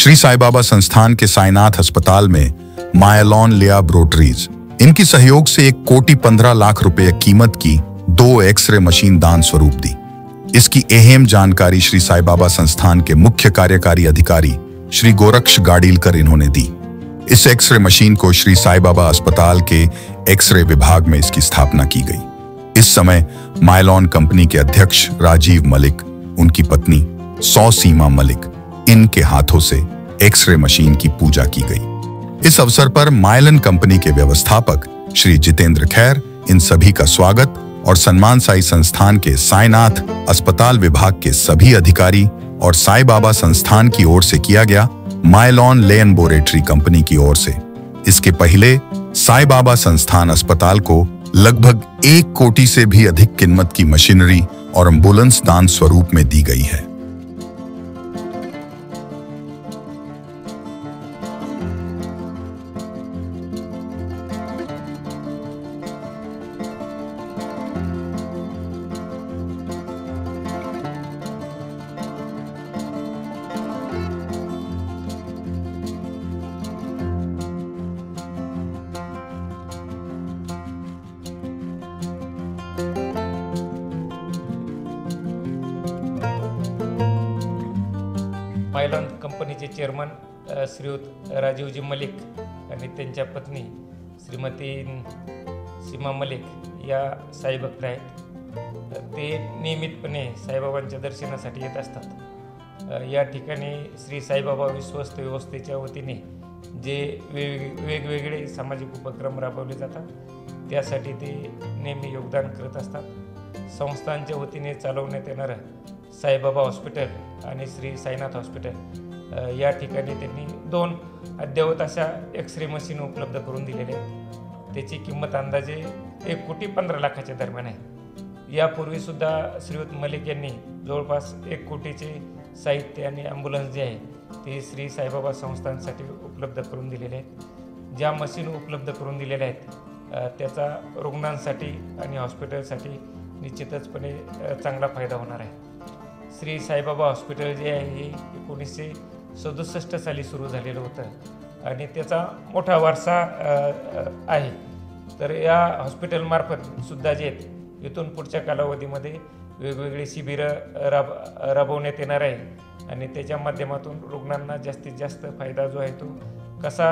श्री साई बाबा संस्थान के साईनाथ अस्पताल में मायलॉन लैबोरेटरीज, इनकी सहयोग से 1,15,00,000 रुपए कीमत की 2 एक्सरे मशीन दान स्वरूप दी। इसकी अहम जानकारी श्री साई बाबा संस्थान के मुख्य कार्यकारी अधिकारी श्री गोरक्ष गाडीलकर इन्होंने दी। इस एक्सरे मशीन को श्री साई बाबा अस्पताल के एक्सरे विभाग में इसकी स्थापना की गई। इस समय मायलॉन कंपनी के अध्यक्ष राजीव मलिक, उनकी पत्नी सीमा मलिक, इनके हाथों से एक्सरे मशीन की पूजा की गई। इस अवसर पर मायलॉन कंपनी के व्यवस्थापक श्री जितेंद्र खैर, इन सभी का स्वागत और सम्मान साई संस्थान के साईनाथ अस्पताल विभाग के सभी अधिकारी और साई बाबा संस्थान की ओर से किया गया। मायलॉन लैबोरेटरी कंपनी की ओर से इसके पहले साई बाबा संस्थान अस्पताल को लगभग 1 कोटि से भी अधिक कीमत की मशीनरी और एम्बुलेंस दान स्वरूप में दी गई है। मायलॉन कंपनीचे चेअरमन श्रीयुत राजीवजी मलिक आणि त्यांच्या पत्नी श्रीमती सीमा मलिक या साईभक्त आहेत। ते नियमितपणे साईबाबांच्या दर्शनासाठी येत असतात। या ठिकाणी श्री साईबाबा विश्वस्त व्यवस्थेच्या वतीने जे वेगवेगळे सामाजिक उपक्रम राबवले जातात त्यासाठी ते नेहमी योगदान करत असतात। संस्थांच्या वतीने चालवण्यात येणारं साईबाबा हॉस्पिटल आणि श्री साईनाथ हॉस्पिटल या ठिकाणी त्यांनी 2 अद्ययावत अशा एक्सरे मशीन उपलब्ध करून दिलेल्या आहेत। त्याची किंमत अंदाजे 1,15,00,000 दरम्यान आहे। यापूर्वीसुद्धा श्रीयुत मलिक यांनी जवळपास 1 कोटीचे साहित्य आणि ॲम्ब्युलन्स जे आहे ते श्री साईबाबा संस्थांसाठी उपलब्ध करून दिलेले आहेत। ज्या मशीन उपलब्ध करून दिलेल्या आहेत त्याचा रुग्णांसाठी आणि हॉस्पिटलसाठी निश्चितचपणे चांगला फायदा होणार आहे। श्री साईबाबा हॉस्पिटल जे आहे हे 1967 साली सुरू झालेलं होतं आणि त्याचा मोठा वारसा आहे। तर या हॉस्पिटलमार्फत सुद्धा जे आहेत इथून पुढच्या कालावधीमध्ये वेगवेगळी शिबिरं राबवण्यात येणार आहे आणि त्याच्या माध्यमातून रुग्णांना जास्तीत जास्त फायदा जो आहे तो कसा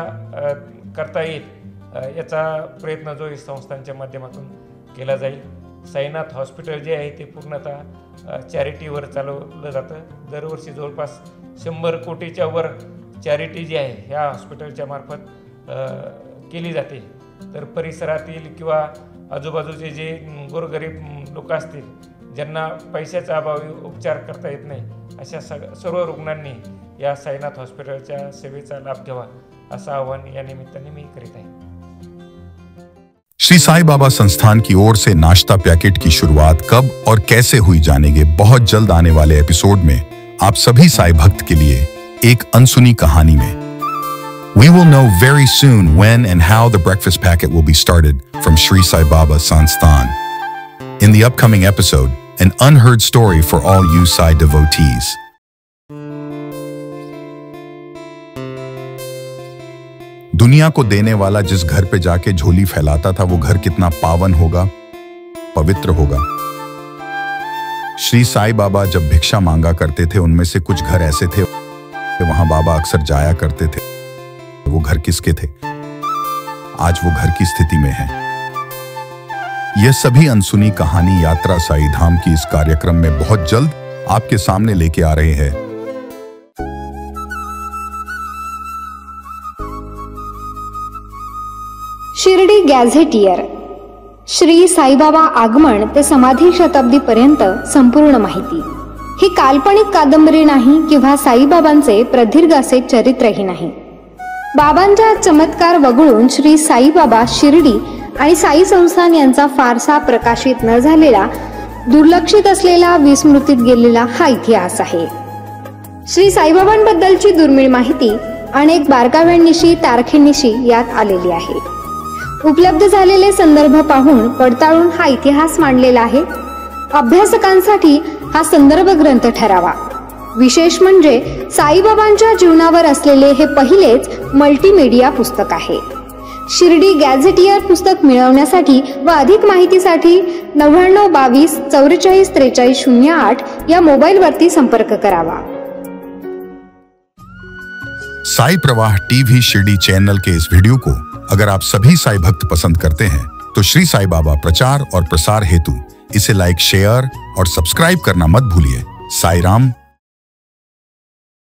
करता येईल याचा प्रयत्न जो आहे संस्थांच्या माध्यमातून केला जाईल। साईनाथ हॉस्पिटल जे आहे ते पूर्णतः चॅरिटीवर चालवलं जातं। दरवर्षी जवळपास 100 कोटीच्या वर चॅरिटी जी आहे ह्या हॉस्पिटलच्या मार्फत केली जाते। तर परिसरातील किंवा आजूबाजूचे जे गोरगरीब लोक असतील ज्यांना पैशाचा अभावी उपचार करता येत नाही अशा सर्व रुग्णांनी या साईनाथ हॉस्पिटलच्या सेवेचा लाभ घ्यावा असं आवाहन या निमित्ताने मी करीत आहे। श्री साई बाबा संस्थान की ओर से नाश्ता पैकेट की शुरुआत कब और कैसे हुई जानेंगे बहुत जल्द आने वाले एपिसोड में आप सभी साई भक्त के लिए एक अनसुनी कहानी में। We will know very soon when and how the breakfast packet will be started from Sri Sai Baba Sansthan. In the upcoming episode, an unheard story for all you Sai devotees. दुनिया को देने वाला जिस घर पे जाके झोली फैलाता था वो घर कितना पावन होगा, पवित्र होगा। श्री साई बाबा जब भिक्षा मांगा करते थे उनमें से कुछ घर ऐसे थे वहां बाबा अक्सर जाया करते थे। वो घर किसके थे, आज वो घर की स्थिति में है। यह सभी अनसुनी कहानी यात्रा साई धाम की इस कार्यक्रम में बहुत जल्द आपके सामने लेके आ रहे हैं। शिर्डी गॅझेटियर, श्री साईबाबा आगमन ते समाधी शताब्दीपर्यंत संपूर्ण माहिती। ही काल्पनिक कादंबरी नाही किंवा साईबाबांचे प्रदीर्घ असे चरित्रही नाही। बाबांच्या चमत्कार वगळून श्री साईबाबा शिर्डी आणि साई संस्थान यांचा फारसा प्रकाशित न झालेला, दुर्लक्षित असलेला, विस्मृतीत गेलेला हा इतिहास आहे। श्री साईबाबांबद्दलची दुर्मिळ माहिती अनेक बारकाव्यांनिशी, तारखेनिशी यात आलेली आहे। उपलब्ध झालेले संदर्भ पाहून पडताळून हा इतिहास मांडलेला आहे। अभ्यासकांसाठी हा संदर्भ ग्रंथ ठरावा। विशेष म्हणजे साईबाबांच्या जीवनावर असलेले हे पहिलेच मल्टीमीडिया पुस्तक आहे. शिर्डी गॅझेटियर पुस्तक मिळवण्यासाठी व अधिक माहितीसाठी 9922 44 43 08 या मोबाईलवरती संपर्क करावा. साई प्रवाह टीवी शिरडी चैनल के इस वीडियो को अगर आप सभी साई भक्त पसंद करते हैं तो श्री साई बाबा प्रचार और प्रसार हेतु इसे लाइक, शेयर और सब्सक्राइब करना मत भूलिए. साई राम.